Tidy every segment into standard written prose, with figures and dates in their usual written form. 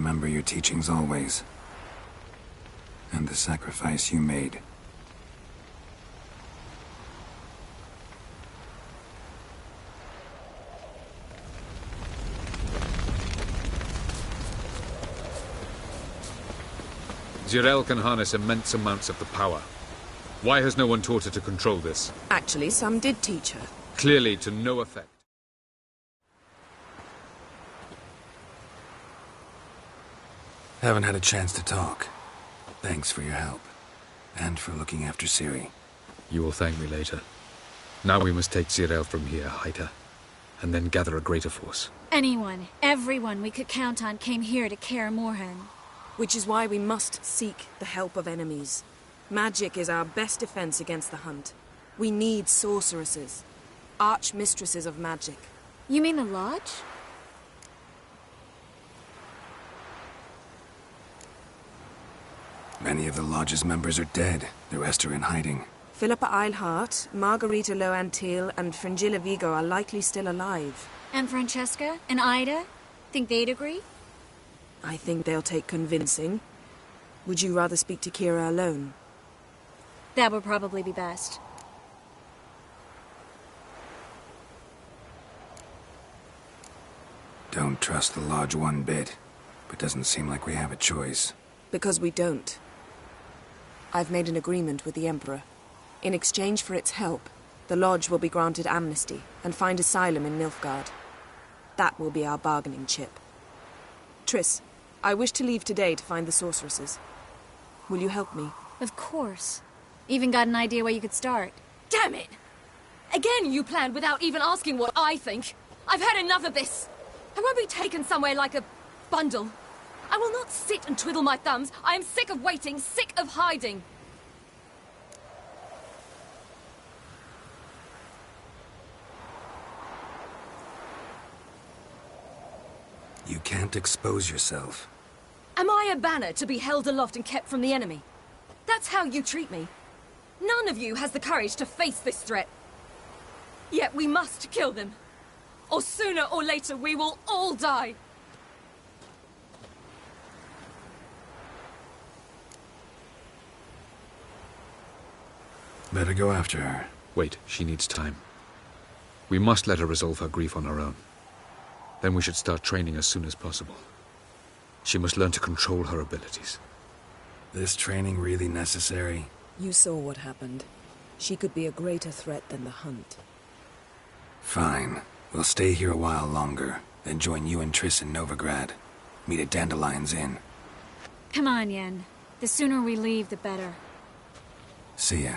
remember your teachings always. And the sacrifice you made. Geralt can harness immense amounts of the power. Why has no one taught her to control this? Actually, some did teach her. Clearly to no effect. Haven't had a chance to talk. Thanks for your help. And for looking after Ciri. You will thank me later. Now we must take Geralt from here, hide her, and then gather a greater force. Anyone, everyone we could count on came here to Kaer Morhen. Which is why we must seek the help of enemies. Magic is our best defense against the hunt. We need sorceresses. Archmistresses of magic. You mean the Lodge? Many of the Lodge's members are dead. The rest are in hiding. Philippa Eilhart, Margarita Loantil, and Fringilla Vigo are likely still alive. And Francesca? And Ida? Think they'd agree? I think they'll take convincing. Would you rather speak to Kira alone? That would probably be best. Don't trust the Lodge one bit, but doesn't seem like we have a choice. Because we don't. I've made an agreement with the Emperor. In exchange for its help, the Lodge will be granted amnesty and find asylum in Nilfgaard. That will be our bargaining chip. Triss, I wish to leave today to find the sorceresses. Will you help me? Of course. Even got an idea where you could start. Damn it! Again you planned without even asking what I think. I've had enough of this. I won't be taken somewhere like a bundle. I will not sit and twiddle my thumbs. I am sick of waiting, sick of hiding. You can't expose yourself. Am I a banner to be held aloft and kept from the enemy? That's how you treat me. None of you has the courage to face this threat. Yet we must kill them. Or sooner or later we will all die. Better go after her. Wait, she needs time. We must let her resolve her grief on her own. Then we should start training as soon as possible. She must learn to control her abilities. This training really necessary? You saw what happened. She could be a greater threat than the hunt. Fine. We'll stay here a while longer, then join you and Triss in Novigrad. Meet at Dandelion's Inn. Come on, Yen. The sooner we leave, the better. See ya.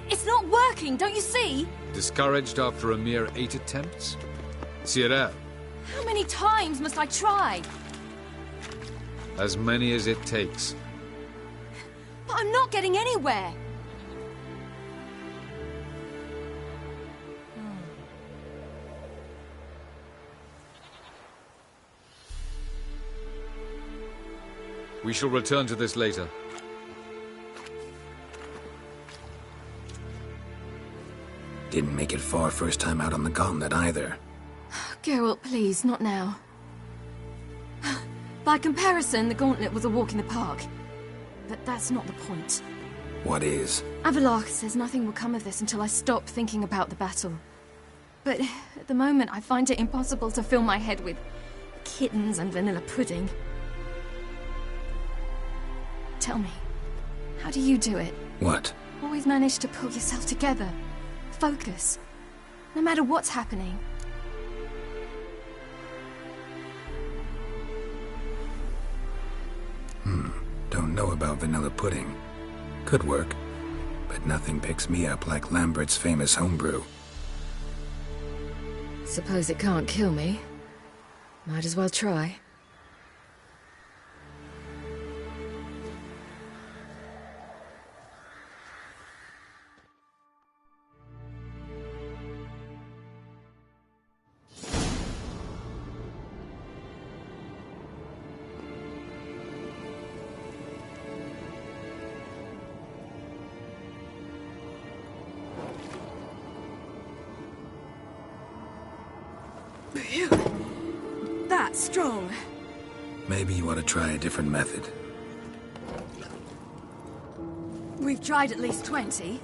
It's not working, don't you see? Discouraged after a mere 8 attempts? Ciri, How many times must I try? as many as it takes. But I'm not getting anywhere. We shall return to this later. Didn't make it far first time out on the gauntlet either. Geralt, please, not now. By comparison, the gauntlet was a walk in the park. But that's not the point. What is? Avallac'h says nothing will come of this until I stop thinking about the battle. But at the moment, I find it impossible to fill my head with kittens and vanilla pudding. Tell me, how do you do it? What? Always manage to pull yourself together. Focus. No matter what's happening. vanilla pudding. Could work, but nothing picks me up like Lambert's famous homebrew. Suppose it can't kill me. Might as well try. That's strong. Maybe you ought to try a different method. We've tried at least 20.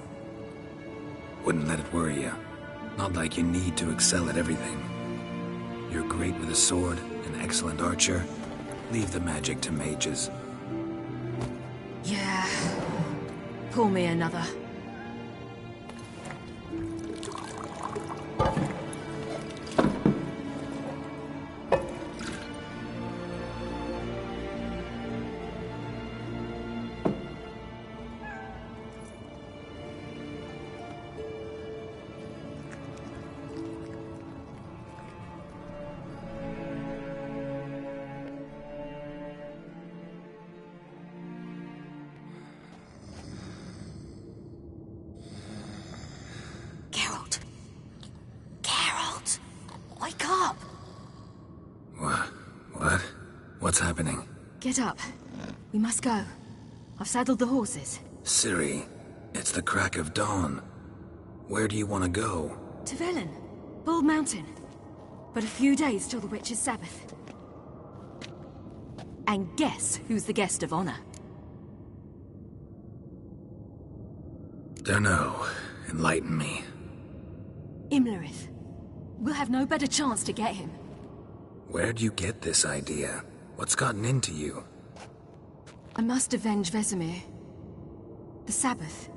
Wouldn't let it worry you. Not like you need to excel at everything. You're great with a sword, an excellent archer. Leave the magic to mages. Yeah. Pull me another. Geralt! Wake up! What? What's happening? Get up. We must go. I've saddled the horses. Ciri, it's the crack of dawn. Where do you want to go? To Velen. Bald Mountain. But a few days till the Witch's Sabbath. And guess who's the guest of honor? Dunno. Enlighten me. Imlerith. We'll have no better chance to get him. Where'd you get this idea? What's gotten into you? I must avenge Vessemir. The Sabbath.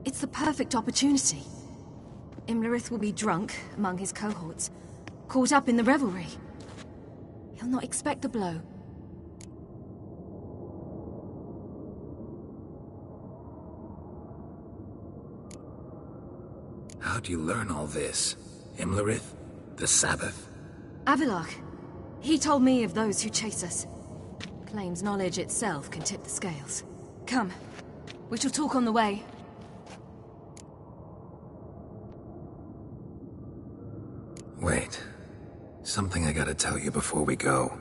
It's the perfect opportunity. Imlerith will be drunk among his cohorts, caught up in the revelry. He'll not expect the blow. How'd you learn all this? Imlerith? The Sabbath? Avilark. He told me of those who chase us. Claims knowledge itself can tip the scales. Come. We shall talk on the way. Wait. Something I gotta tell you before we go.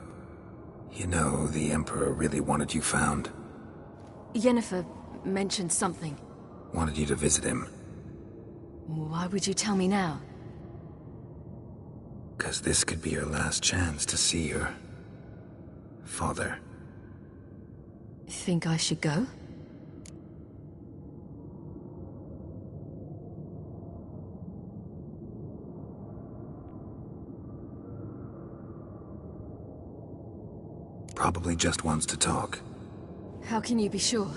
You know, the Emperor really wanted you found. Yennefer mentioned something. Wanted you to visit him. Why would you tell me now? 'Cause this could be your last chance to see your father. Think I should go? Probably just wants to talk. How can you be sure?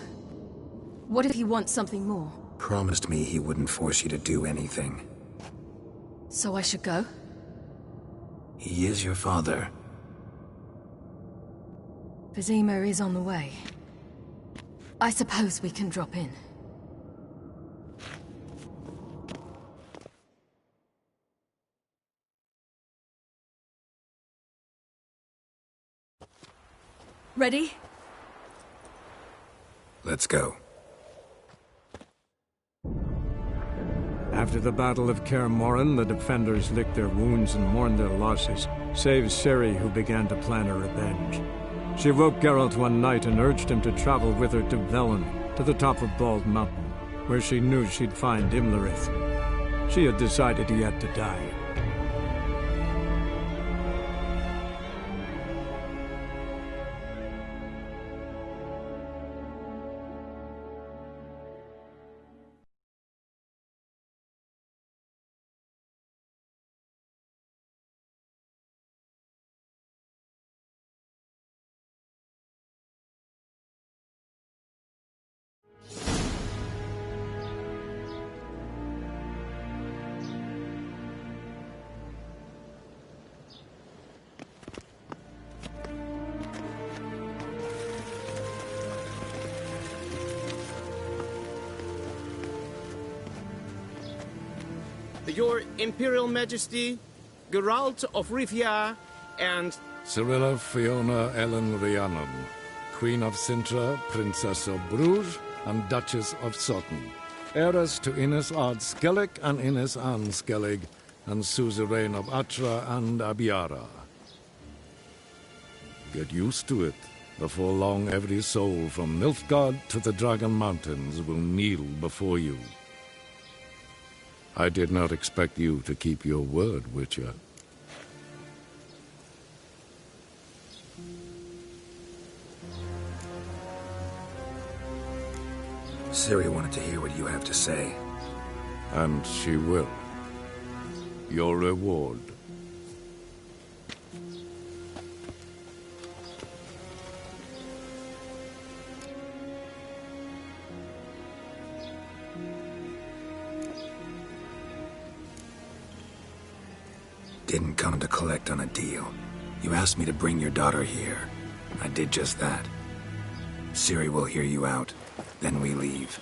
What if he wants something more? Promised me he wouldn't force you to do anything. So I should go? He is your father. Vessemir is on the way. I suppose we can drop in. Ready? Let's go. After the Battle of Kaer Morhen, the defenders licked their wounds and mourned their losses, save Ciri, who began to plan a revenge. She woke Geralt one night and urged him to travel with her to Velen, to the top of Bald Mountain, where she knew she'd find Imlerith. She had decided he had to die. Your Imperial Majesty, Geralt of Rivia, and... Cirilla Fiona Ellen Rhiannon, Queen of Sintra, Princess of Bruges, and Duchess of Sutton. Heiress to Innes Ard Skellig and Innes Anne Skellig, and suzerain of Atra and Abiara. Get used to it. Before long, every soul from Nilfgaard to the Dragon Mountains will kneel before you. I did not expect you to keep your word, Witcher. Ciri wanted to hear what you have to say. And she will. Your reward. Didn't come to collect on a deal. You asked me to bring your daughter here. I did just that. Ciri will hear you out. Then we leave.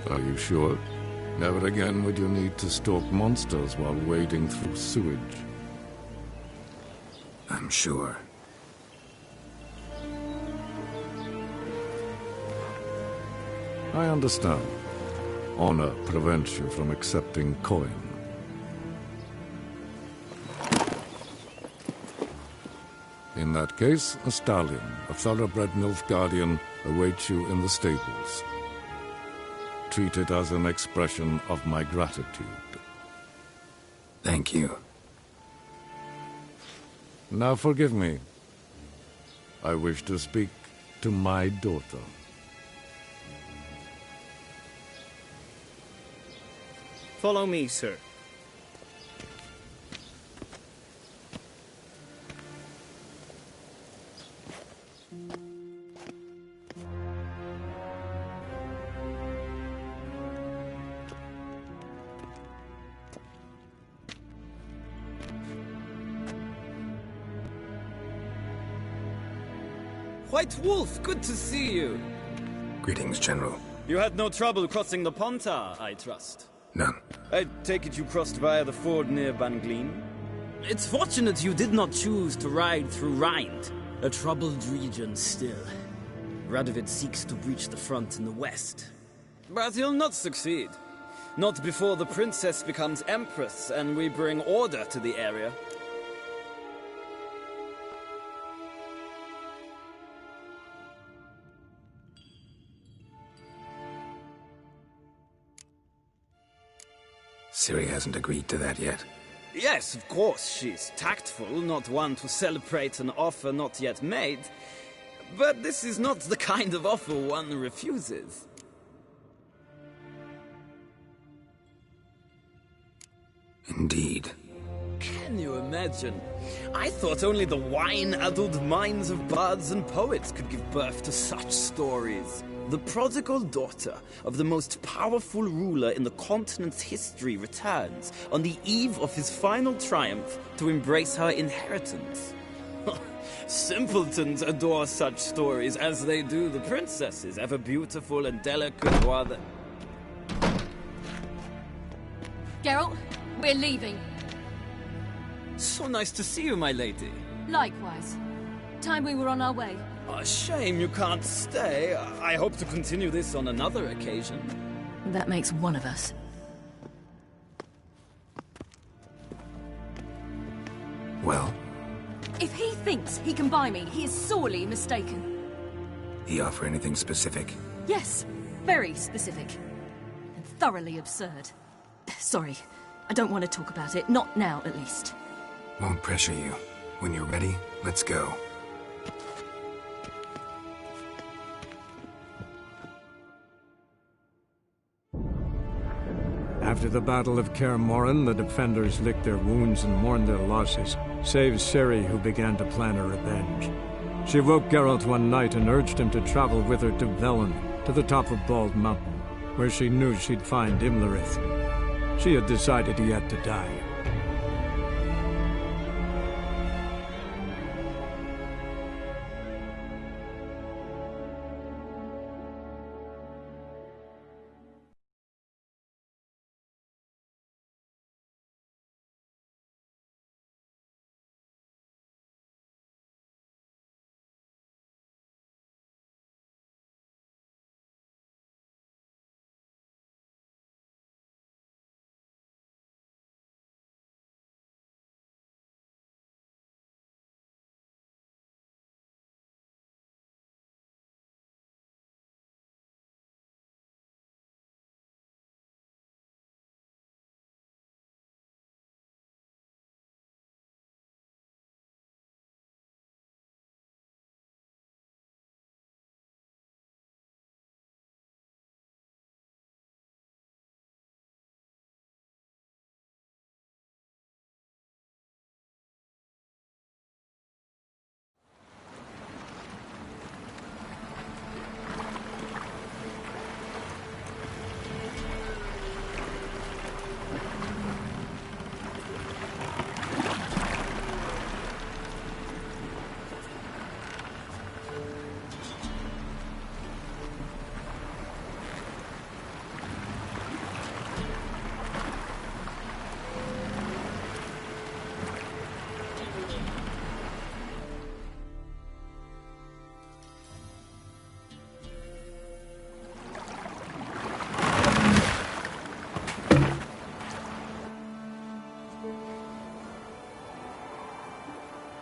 Are you sure? Never again would you need to stalk monsters while wading through sewage. I'm sure. I understand. Honor prevents you from accepting coin. In that case, a stallion, a thoroughbred Nilfgaardian, awaits you in the stables. Treat it as an expression of my gratitude. Thank you. Now forgive me. I wish to speak to my daughter. Follow me, sir. White Wolf, good to see you. Greetings, General. You had no trouble crossing the Pontar, I trust. None. I take it you crossed via the ford near Banglin? It's fortunate you did not choose to ride through Rind, a troubled region still. Radovid seeks to breach the front in the west. But he'll not succeed. Not before the princess becomes empress and we bring order to the area. Ciri hasn't agreed to that yet. Yes, of course, she's tactful, not one to celebrate an offer not yet made. But this is not the kind of offer one refuses. Indeed. Can you imagine? I thought only the wine-addled minds of bards and poets could give birth to such stories. The prodigal daughter of the most powerful ruler in the continent's history returns on the eve of his final triumph to embrace her inheritance. Simpletons adore such stories as they do the princesses, ever beautiful and delicate while the... Geralt, we're leaving. So nice to see you, my lady. Likewise. Time we were on our way. A shame you can't stay. I hope to continue this on another occasion. That makes one of us. Well? If he thinks he can buy me, he is sorely mistaken. He offer anything specific? Yes, very specific. And thoroughly absurd. Sorry, I don't want to talk about it. Not now, at least. Won't pressure you. When you're ready, let's go. After the Battle of Kaer Morhen, the defenders licked their wounds and mourned their losses, save Ciri, who began to plan a revenge. She woke Geralt one night and urged him to travel with her to Velen, to the top of Bald Mountain, where she knew she'd find Imlerith. She had decided he had to die.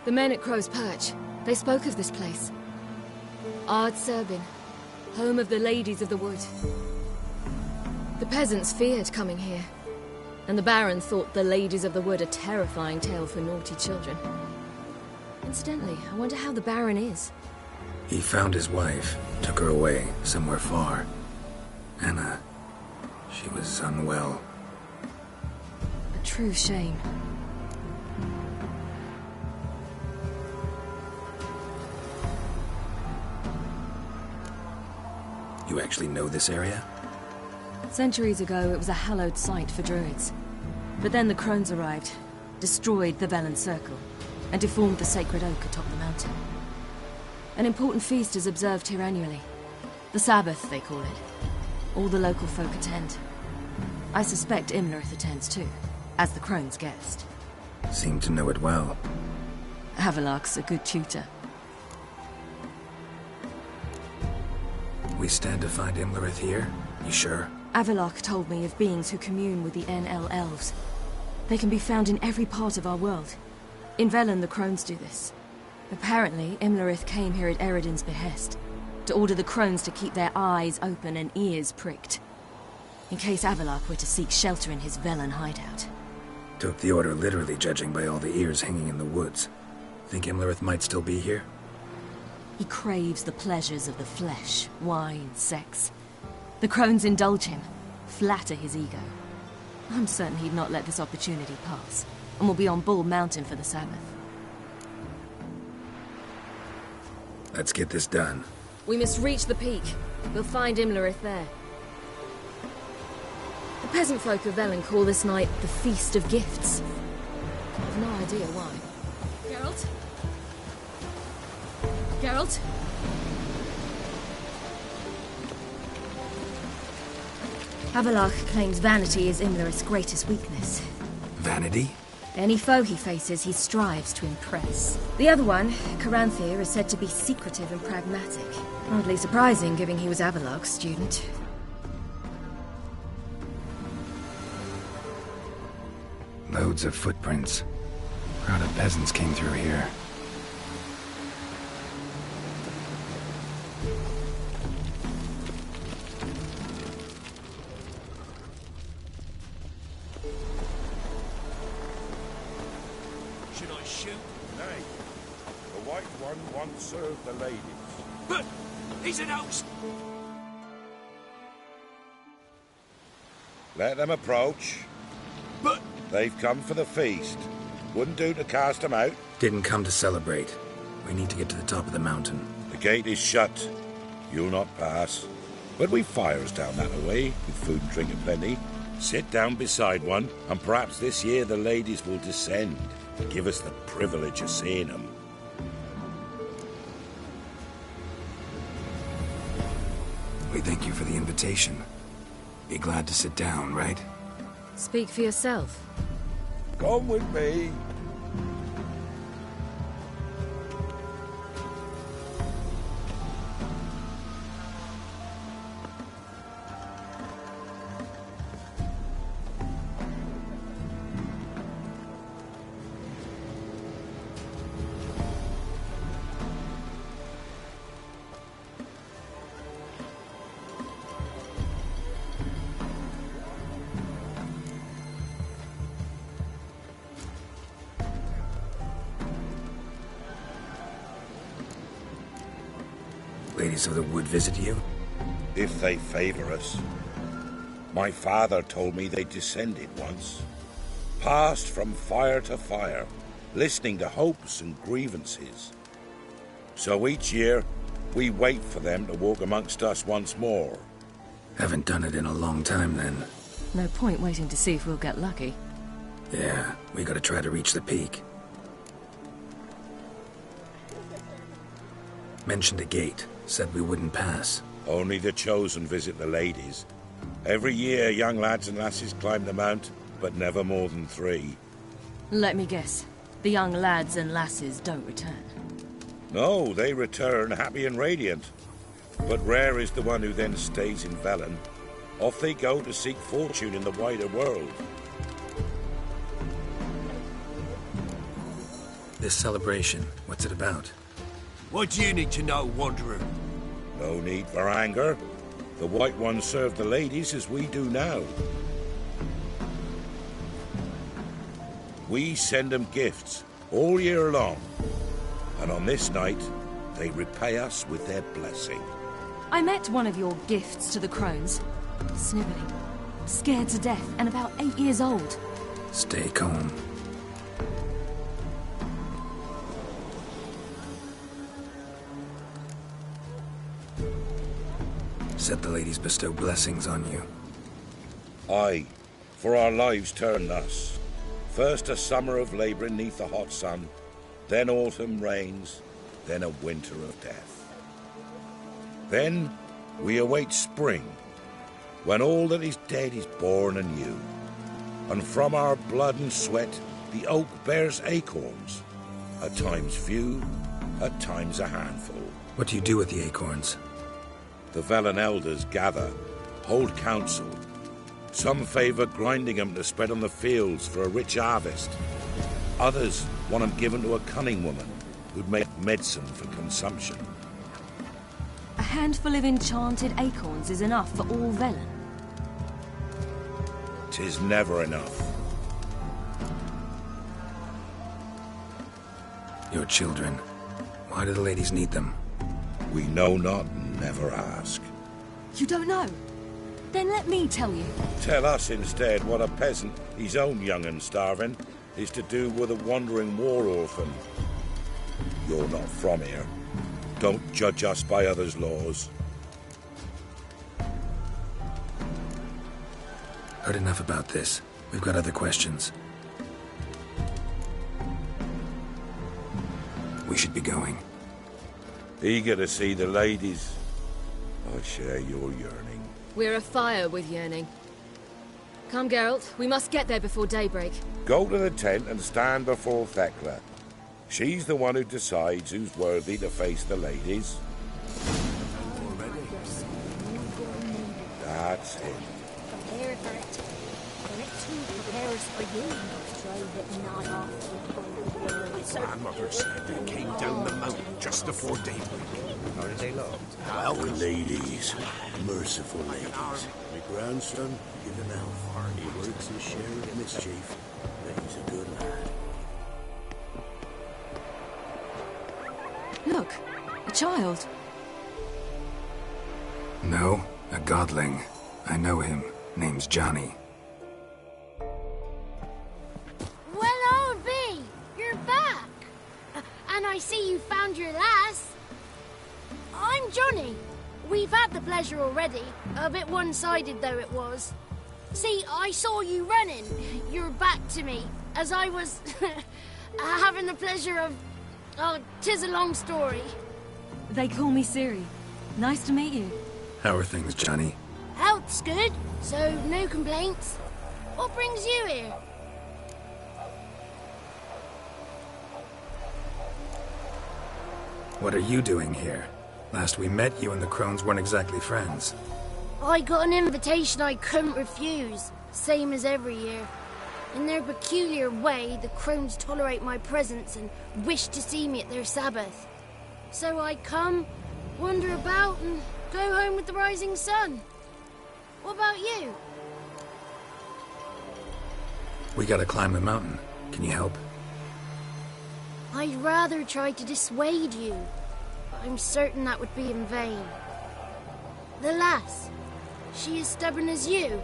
The men at Crow's Perch, they spoke of this place. Ard Serbin, home of the Ladies of the Wood. The peasants feared coming here, and the Baron thought the Ladies of the Wood a terrifying tale for naughty children. Incidentally, I wonder how the Baron is. He found his wife, took her away, somewhere far. Anna, she was unwell. A true shame. You actually know this area? Centuries ago, it was a hallowed site for druids. But then the Crones arrived, destroyed the Velen Circle, and deformed the sacred oak atop the mountain. An important feast is observed here annually. The Sabbath, they call it. All the local folk attend. I suspect Imlerith attends too, as the Crones guest. Seem to know it well. Havelark's a good tutor. We stand to find Imlerith here? You sure? Havelark told me of beings who commune with the NL elves. They can be found in every part of our world. In Velen, the Crones do this. Apparently, Imlerith came here at Eredin's behest, to order the Crones to keep their eyes open and ears pricked, in case Havelark were to seek shelter in his Velen hideout. Took the order literally, judging by all the ears hanging in the woods. Think Imlerith might still be here? He craves the pleasures of the flesh, wine, sex. The Crones indulge him, flatter his ego. I'm certain he'd not let this opportunity pass, and will be on Bull Mountain for the Sabbath. Let's get this done. We must reach the peak. We'll find Imlerith there. The peasant folk of Velen call this night the Feast of Gifts. I've no idea why. Geralt? Geralt? Havelark claims vanity is Imlerith's greatest weakness. Vanity? Any foe he faces, he strives to impress. The other one, Caranthir, is said to be secretive and pragmatic. Hardly surprising, given he was Havelark's student. Loads of footprints. Crowd of peasants came through here. Should I shoot? Nay. The White One once served the ladies. But he's an host. Let them approach. But They've come for the feast. Wouldn't do to cast them out. Didn't come to celebrate. We need to get to the top of the mountain. The gate is shut. You'll not pass. But we've fires down that way, with food and drink aplenty. Sit down beside one, and perhaps this year the ladies will descend to give us the privilege of seeing them. We thank you for the invitation. Be glad to sit down, right? Speak for yourself. Come with me. Ladies of the Wood visit you? If they favor us. My father told me they descended once. Passed from fire to fire, listening to hopes and grievances. So each year, we wait for them to walk amongst us once more. Haven't done it in a long time, then. No point waiting to see if we'll get lucky. Yeah, we gotta try to reach the peak. Mentioned a gate. Said we wouldn't pass. Only the chosen visit the ladies. Every year, young lads and lasses climb the mount, but never more than 3. Let me guess. The young lads and lasses don't return. No, they return happy and radiant. But rare is the one who then stays in Velen. Off they go to seek fortune in the wider world. This celebration, what's it about? What do you need to know, Wanderer? No need for anger. The White Ones serve the ladies as we do now. We send them gifts all year long. And on this night, they repay us with their blessing. I met one of your gifts to the Crones. Snivelling. Scared to death and about 8 years old. Stay calm. Said the ladies bestow blessings on you. Aye, for our lives turn thus. First a summer of labouring neath the hot sun, then autumn rains, then a winter of death. Then we await spring, when all that is dead is born anew. And from our blood and sweat the oak bears acorns, at times few, at times a handful. What do you do with the acorns? The Velen elders gather, hold council. Some favour grinding them to spread on the fields for a rich harvest. Others want them given to a cunning woman who'd make medicine for consumption. A handful of enchanted acorns is enough for all Velen. 'Tis never enough. Your children. Why do the ladies need them? We know not and never ask. You don't know? Then let me tell you. Tell us instead what a peasant, his own young and starving, is to do with a wandering war orphan. You're not from here. Don't judge us by others' laws. Heard enough about this. We've got other questions. We should be going. Eager to see the ladies. I share your yearning. We're afire with yearning. Come, Geralt. We must get there before daybreak. Go to the tent and stand before Thecla. She's the one who decides who's worthy to face the ladies. That's it. Prepare for it. The next one prepares for you. Drive it not off. My mother said they came down the mountain just before daybreak. How did they look? Welcome, ladies. Merciful ladies. My grandson, give him elf. He works his share of mischief, but he's a good lad. Look, a child. No, a godling. I know him. Name's Johnny. Well, old B, you're back. And I see you found your lass. I'm Johnny. We've had the pleasure already. A bit one-sided, though it was. See, I saw you running. Your back to me, as I was having the pleasure of... Oh, 'tis a long story. They call me Ciri. Nice to meet you. How are things, Johnny? Health's good, so no complaints. What brings you here? What are you doing here? Last we met, you and the Crones weren't exactly friends. I got an invitation I couldn't refuse, same as every year. In their peculiar way, the Crones tolerate my presence and wish to see me at their Sabbath. So I come, wander about, and go home with the rising sun. What about you? We gotta climb the mountain. Can you help? I'd rather try to dissuade you, but I'm certain that would be in vain. The lass, she is stubborn as you.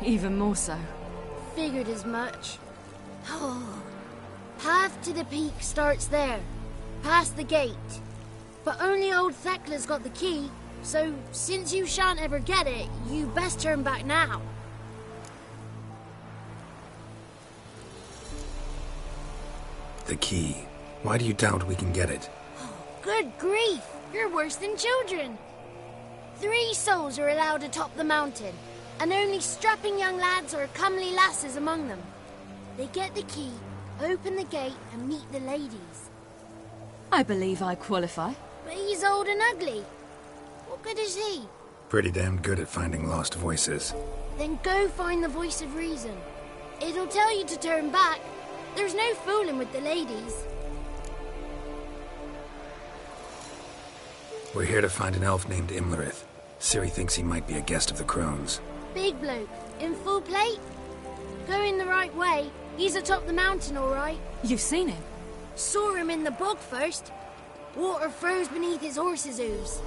Even more so. Figured as much. Oh. Path to the peak starts there, past the gate. But only old Thecla's got the key, so since you shan't ever get it, you best turn back now. The key. Why do you doubt we can get it? Good grief, you're worse than children. 3 souls are allowed to top the mountain, and only strapping young lads or comely lasses among them. They get the key, open the gate, and meet the ladies. I believe I qualify. But he's old and ugly. What good is he? Pretty damn good at finding lost voices. Then go find the voice of reason. It'll tell you to turn back. There's no fooling with the ladies. We're here to find an elf named Imlerith. Ciri thinks he might be a guest of the Crones. Big bloke, in full plate? Going the right way. He's atop the mountain, all right. You've seen him? Saw him in the bog first. Water froze beneath his horse's hooves.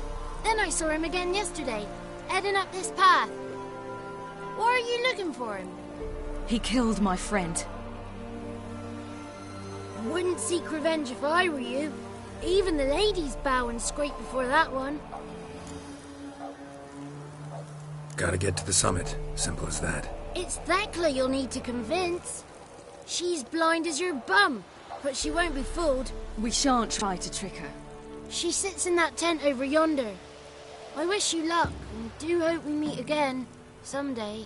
Then I saw him again yesterday, heading up this path. Why are you looking for him? He killed my friend. Wouldn't seek revenge if I were you. Even the ladies bow and scrape before that one. Gotta get to the summit. Simple as that. It's Thecla you'll need to convince. She's blind as your bum, but she won't be fooled. We shan't try to trick her. She sits in that tent over yonder. I wish you luck, and do hope we meet again, someday.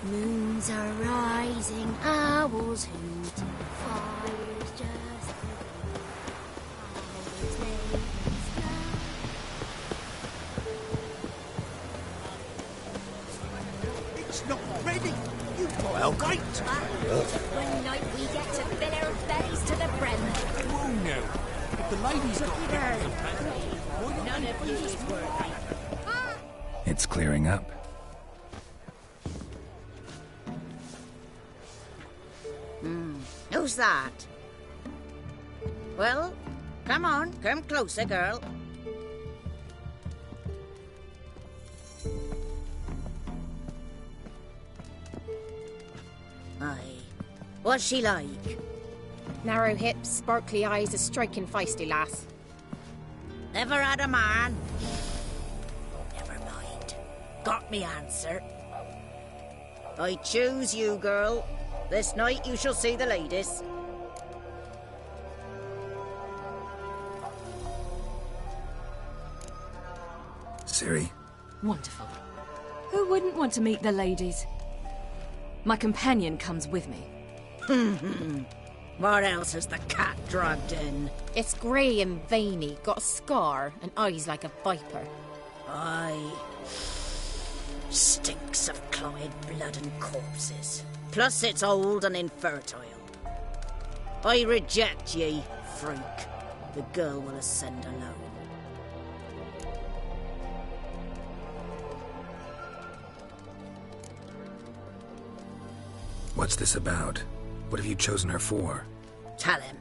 Moons are rising, owls hoot, fires just... It's not ready. Well, great. One night we get to fill our bellies to the brim. Whoa, now. If the ladies got None of you's worthy. It's clearing up. Who's that? Well, come on, come closer, girl. Aye. What's she like? Narrow hips, sparkly eyes, a striking feisty lass. Never had a man. Never mind. Got me answer. I choose you, girl. This night you shall see the ladies. Ciri? Wonderful. Who wouldn't want to meet the ladies? My companion comes with me. What else has the cat dragged in? It's grey and veiny, got a scar, and eyes like a viper. Aye. Stinks of clotted blood and corpses. Plus it's old and infertile. I reject ye, freak. The girl will ascend alone. What's this about? What have you chosen her for? Tell him.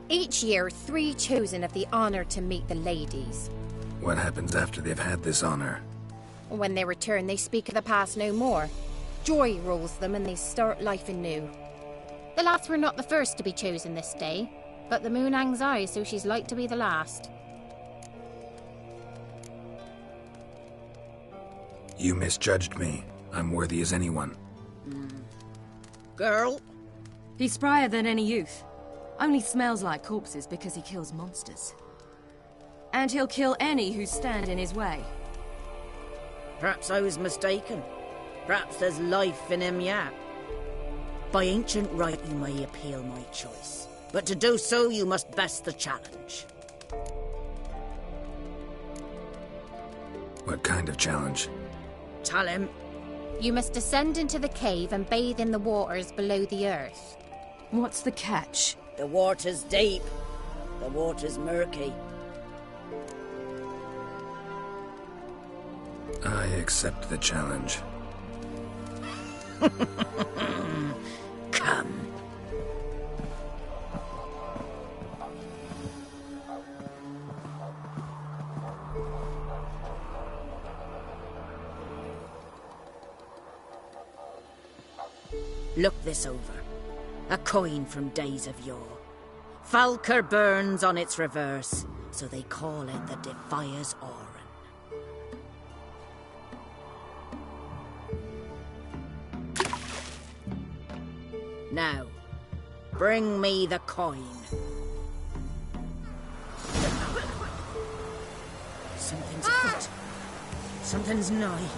Each year, 3 chosen have the honour to meet the ladies. What happens after they've had this honor? When they return, they speak of the past no more. Joy rules them and they start life anew. The lads were not the first to be chosen this day, but the moon hangs high, so she's like to be the last. You misjudged me. I'm worthy as anyone. Girl? He's sprier than any youth. Only smells like corpses because he kills monsters. And he'll kill any who stand in his way. Perhaps I was mistaken. Perhaps there's life in him yet. By ancient right you may appeal my choice. But to do so you must best the challenge. What kind of challenge? Tell him. You must descend into the cave and bathe in the waters below the earth. What's the catch? The water's deep. The water's murky. I accept the challenge. Come. Look this over. A coin from days of yore. Falker burns on its reverse, so they call it the Defier's Oran. Now, bring me the coin. Something's afoot. Something's nigh.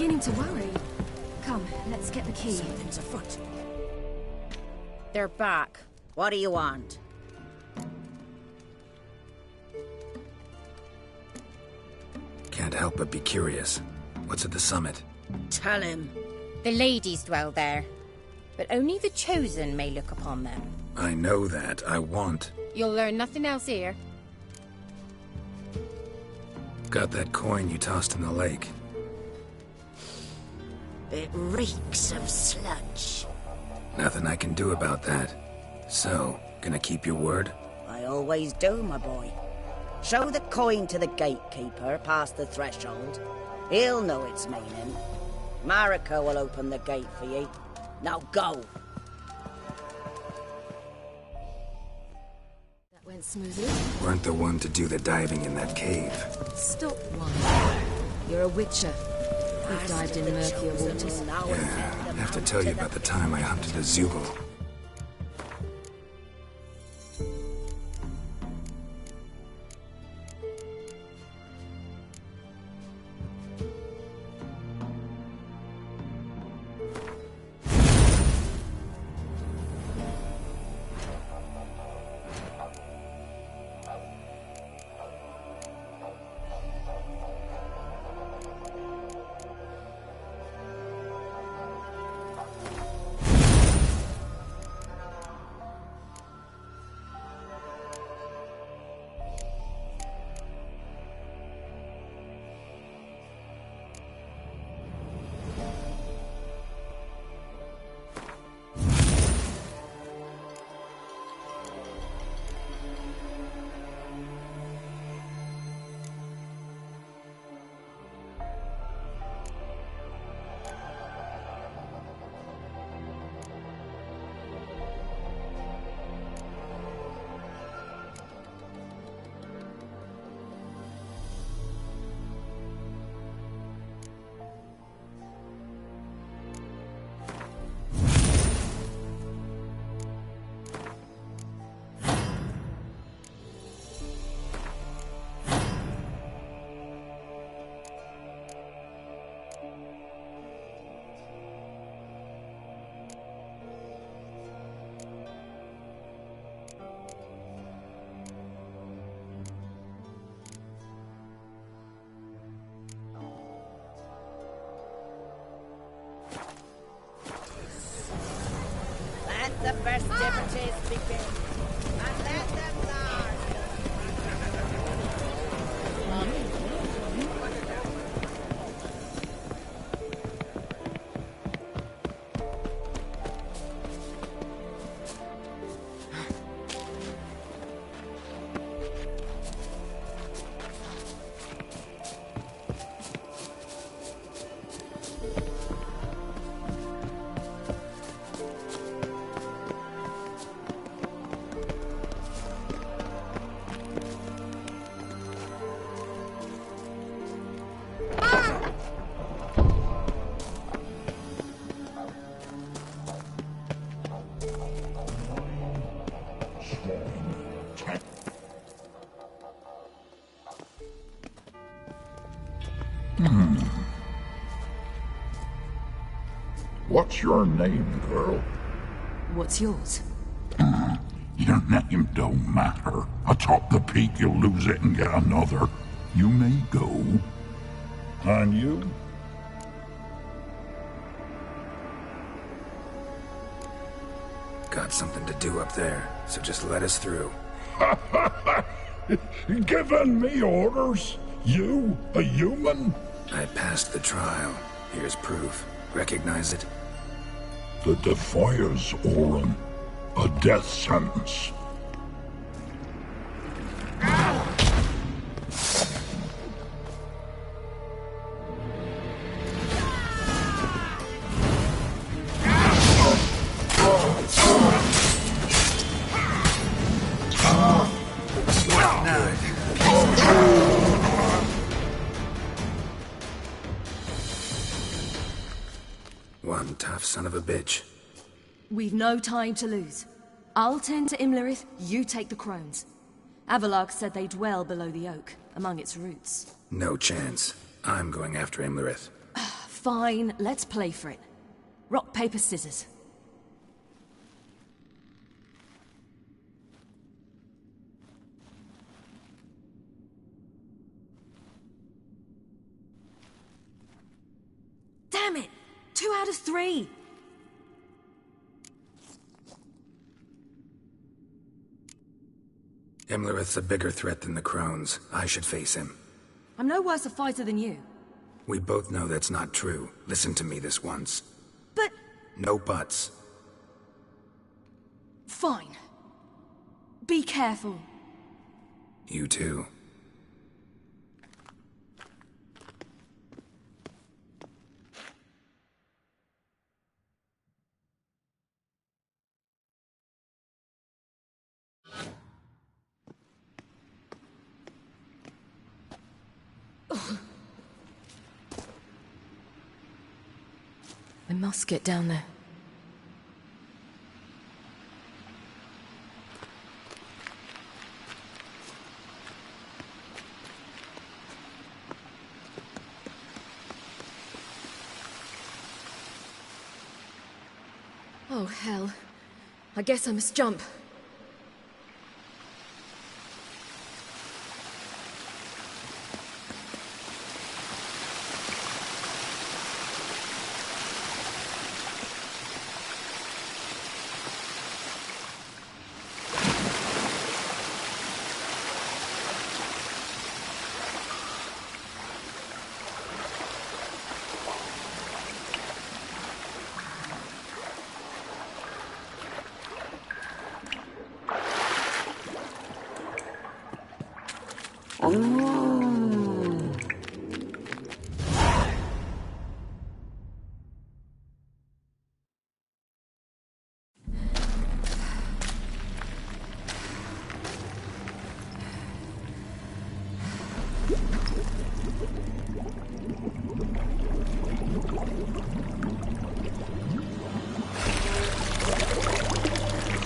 beginning to worry. Come, let's get the key. Something's afoot. They're back. What do you want? Can't help but be curious. What's at the summit? Tell him. The ladies dwell there, but only the chosen may look upon them. I know that. I want. You'll learn nothing else here. Got that coin you tossed in the lake. It reeks of sludge. Nothing I can do about that. So, gonna keep your word? I always do, my boy. Show the coin to the gatekeeper past the threshold. He'll know its meaning. Marika will open the gate for you. Now go! That went smoothly. Weren't the one to do the diving in that cave. Stop one. You're a witcher. You've dived in murkier waters. Yeah, I have to tell you about the time I hunted a Zubul. The festivities begin. And let them learn. What's your name, girl? What's yours? Your name don't matter. Atop the peak, you'll lose it and get another. You may go. And you? Got something to do up there, so just let us through. Giving me orders? You, a human? I passed the trial. Here's proof. Recognize it? The Defier's Orin. A death sentence. One tough son of a bitch. We've no time to lose. I'll tend to Imlerith, you take the Crones. Avalok said they dwell below the oak, among its roots. No chance. I'm going after Imlerith. Fine, let's play for it. Rock, paper, scissors. Damn it! 2 out of 3! Imlerith's a bigger threat than the Crones. I should face him. I'm no worse a fighter than you. We both know that's not true. Listen to me this once. But... No buts. Fine. Be careful. You too. I must get down there. Oh, hell. I guess I must jump.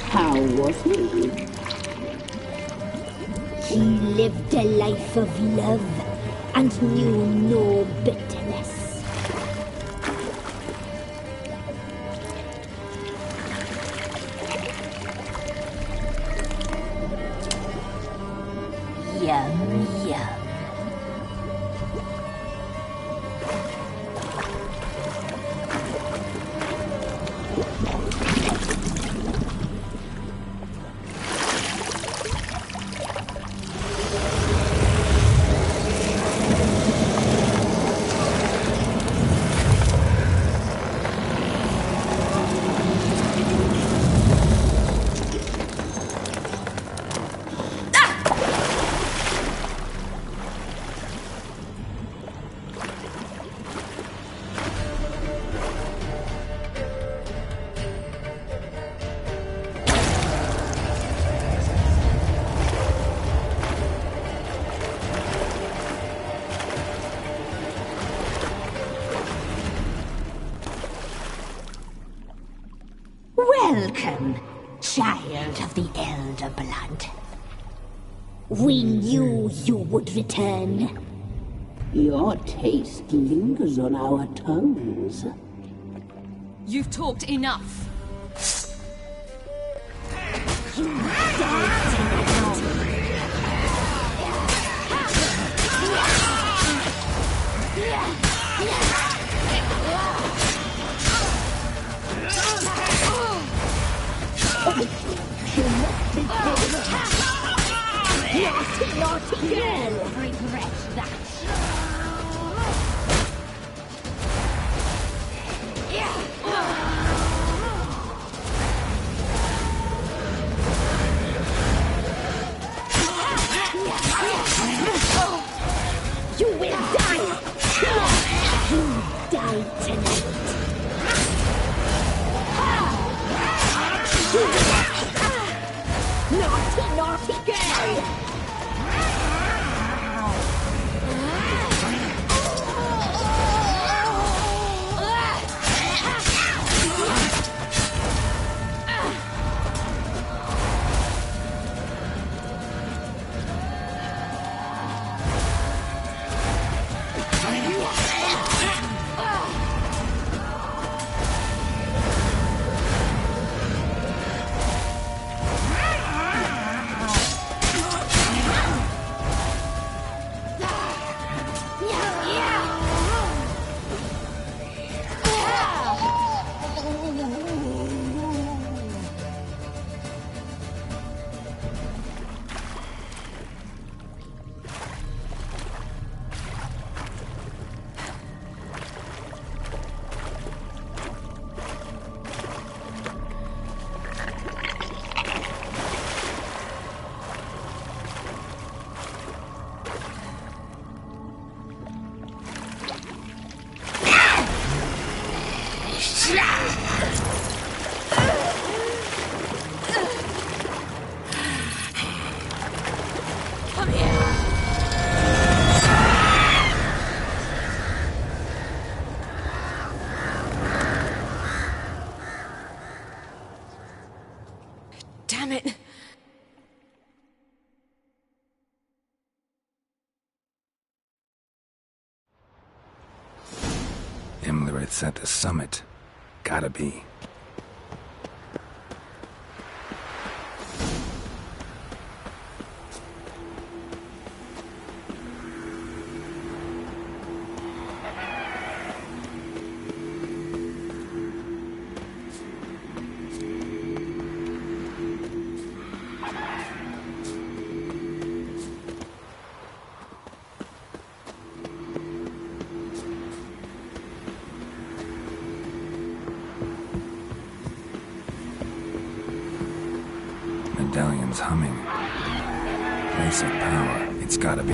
How was he? He lived a life of love and knew no bitterness. Yum, yum. Welcome, child of the Elder Blood. We knew you would return. Your taste lingers on our tongues. You've talked enough. Naughty, naughty girl! Regret that. You will die! You die tonight! Naughty, naughty girl! Come here. Damn it! Imlerith's at the summit. Gotta be. Medallion's humming. Place of power. It's gotta be.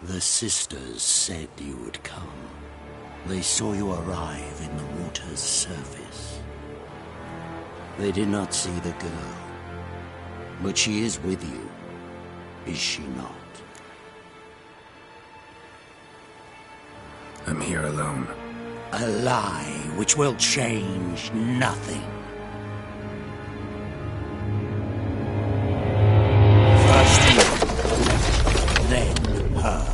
The sisters said you would come. They saw you arrive in the water's surface. They did not see the girl. But she is with you, is she not? I'm here alone. A lie which will change nothing. First you, then her.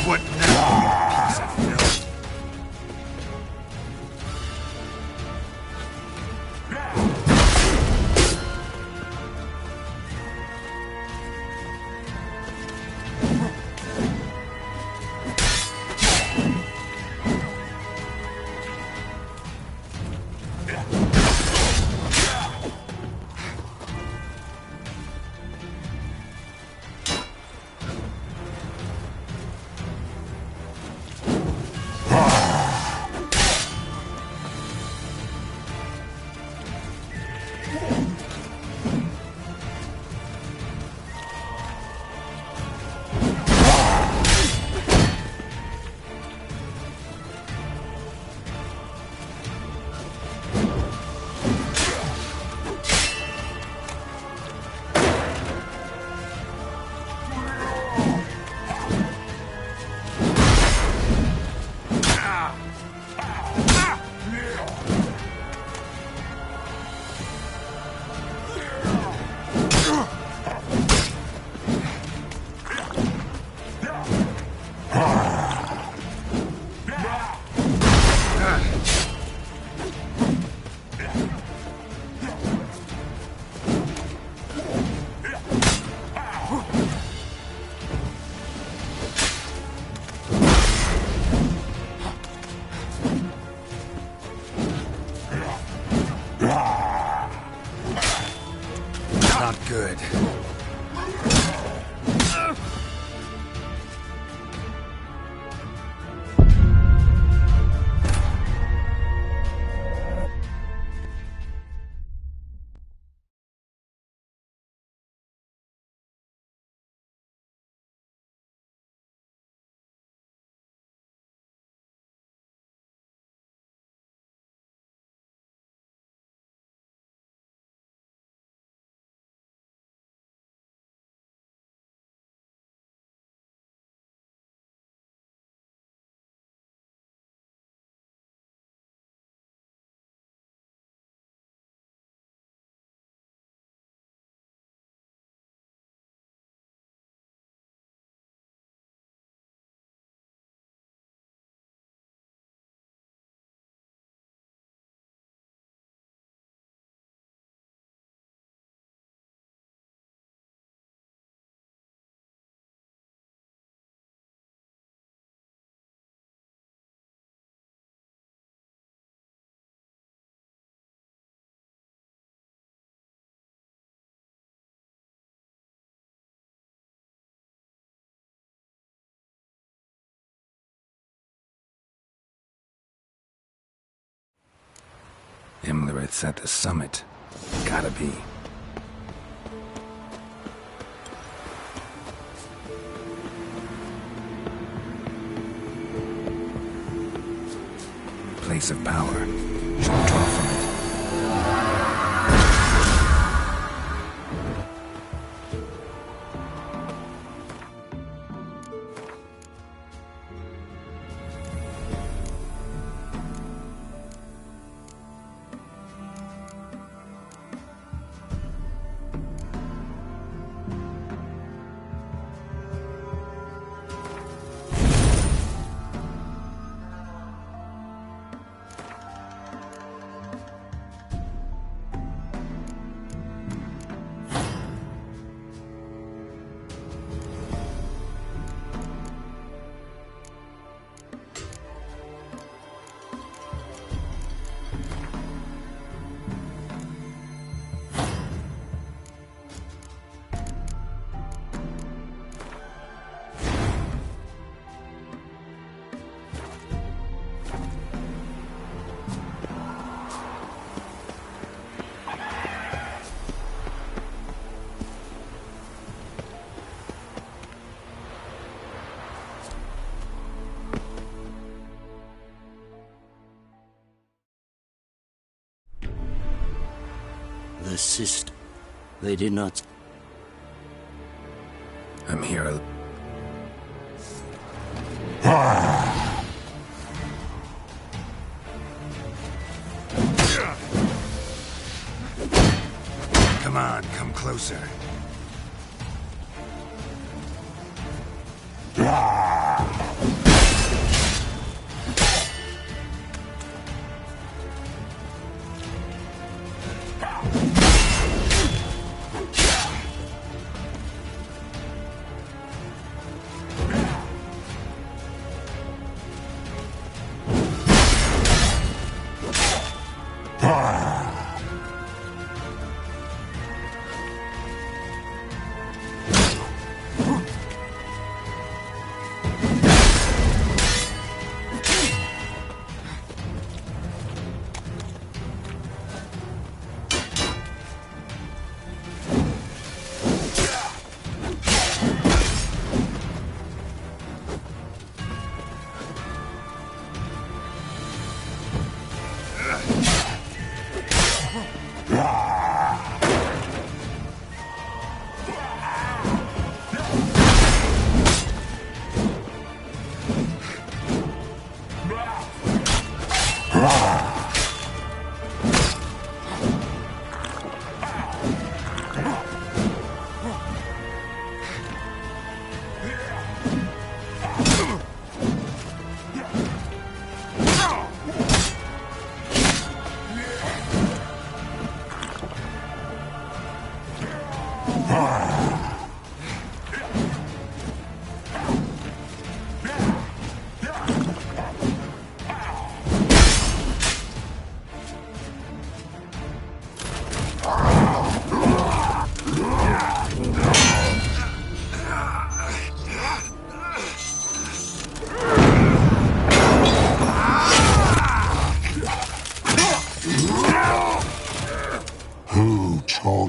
What now, you piece of filth? good. Imlerith's at the summit. Gotta be. Place of power. Should draw from it. The sister. They did not... I'm here. Come on, come closer.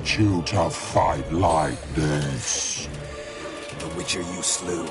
taught you to fight like this? The Witcher you slew.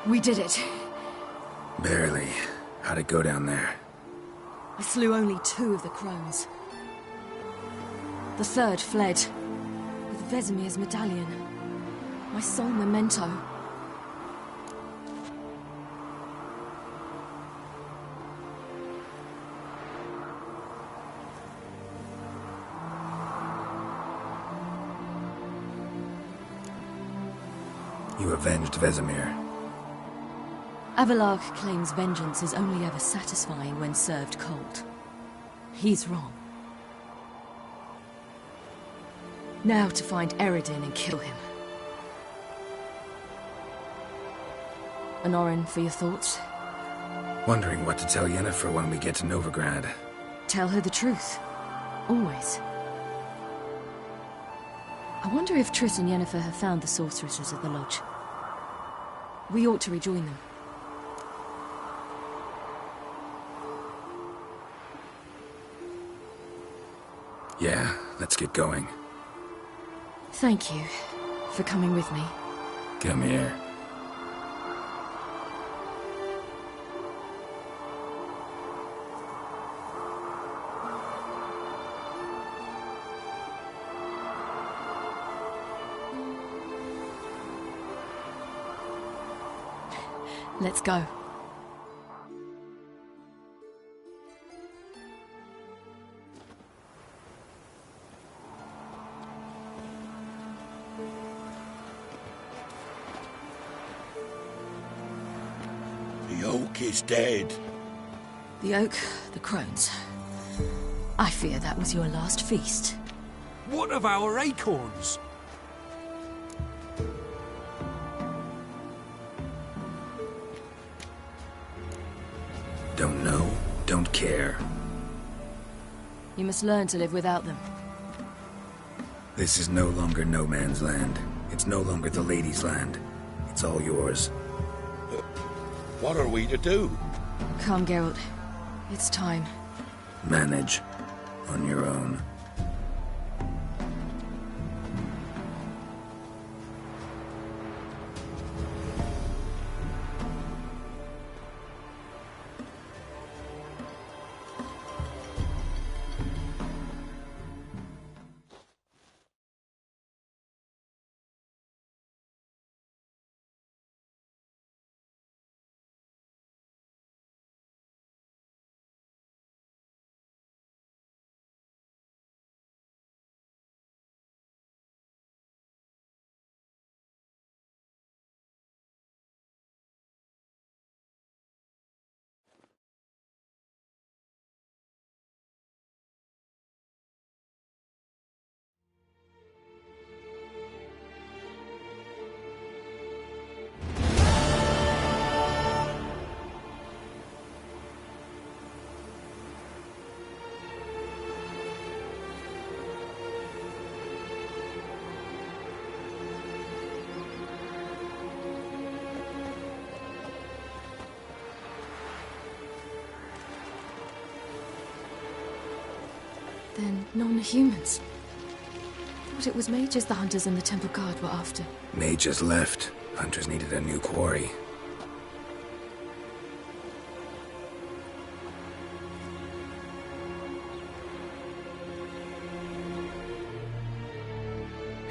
We did it. Barely. How'd it go down there? I slew only 2 of the Crones. The 3rd fled, with Vessemir's medallion. My sole memento. You avenged Vessemir. Avallac'h claims vengeance is only ever satisfying when served cold. He's wrong. Now to find Eredin and kill him. Anorin, for your thoughts? Wondering what to tell Yennefer when we get to Novigrad. Tell her the truth. Always. I wonder if Triss and Yennefer have found the sorceresses at the lodge. We ought to rejoin them. Yeah, let's get going. Thank you for coming with me. Come here. Let's go. The oak is dead. The oak, the Crones. I fear that was your last feast. What of our acorns? Don't know, don't care. You must learn to live without them. This is no longer no man's land. It's no longer the lady's land. It's all yours. What are we to do? Come, Geralt. It's time. Manage. On your own. Then non-humans. Thought it was mages the hunters and the temple guard were after. Mages left. Hunters needed a new quarry.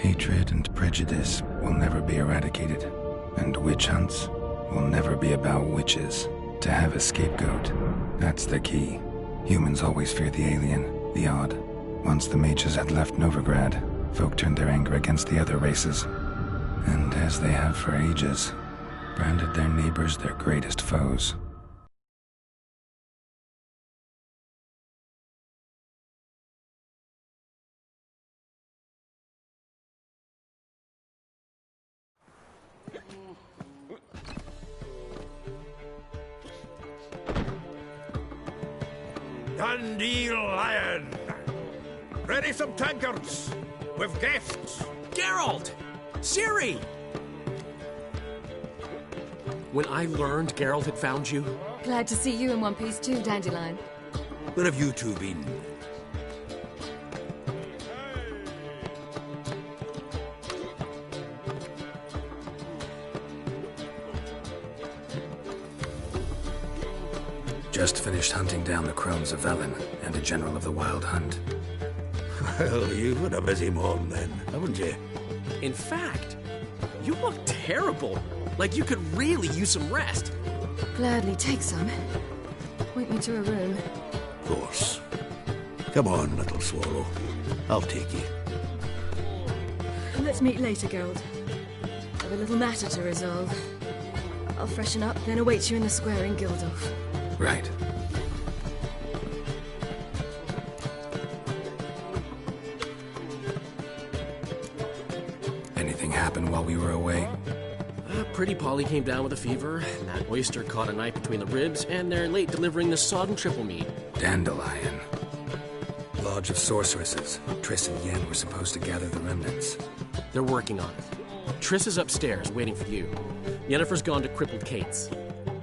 Hatred and prejudice will never be eradicated, and witch hunts will never be about witches. To have a scapegoat, that's the key. Humans always fear the alien, the odd. Once the mages had left Novigrad, folk turned their anger against the other races. And as they have for ages, branded their neighbors their greatest foes. Dandelion! Ready some tankards! With guests! Geralt! Ciri! When I learned Geralt had found you... Glad to see you in one piece too, Dandelion. Where have you two been? Just finished hunting down the Crones of Velen and a general of the Wild Hunt. Well, you've had a busy morning then, haven't you? In fact, you look terrible. Like you could really use some rest. Gladly take some. Point me to a room. Of course. Come on, little swallow. I'll take you. Let's meet later, Geralt. I've a little matter to resolve. I'll freshen up, then await you in the square in Gildorf. Right. Anything happen while we were away? Pretty Polly came down with a fever, and that oyster caught a knife between the ribs, and they're late delivering the sodden triple meat. Dandelion. Lodge of Sorceresses. Triss and Yen were supposed to gather the remnants. They're working on it. Triss is upstairs, waiting for you. Yennefer's gone to crippled Kate's.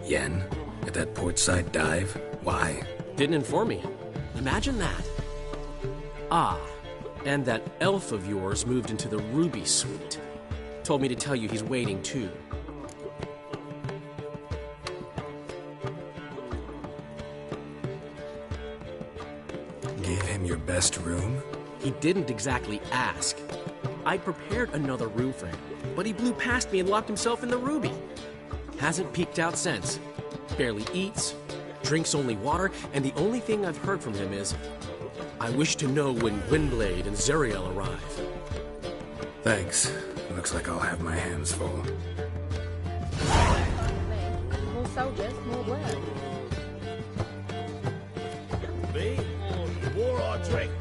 Yen? At that portside dive? Why? Didn't inform me. Imagine that. Ah, and that elf of yours moved into the Ruby Suite. Told me to tell you he's waiting too. Gave him your best room? He didn't exactly ask. I prepared another room for him, but he blew past me and locked himself in the Ruby. Hasn't peeked out since. Barely eats, drinks only water, and the only thing I've heard from him is, I wish to know when Gwynblade and Zeriel arrive. Thanks. Looks like I'll have my hands full. More soldiers, more work. Me? More or drink?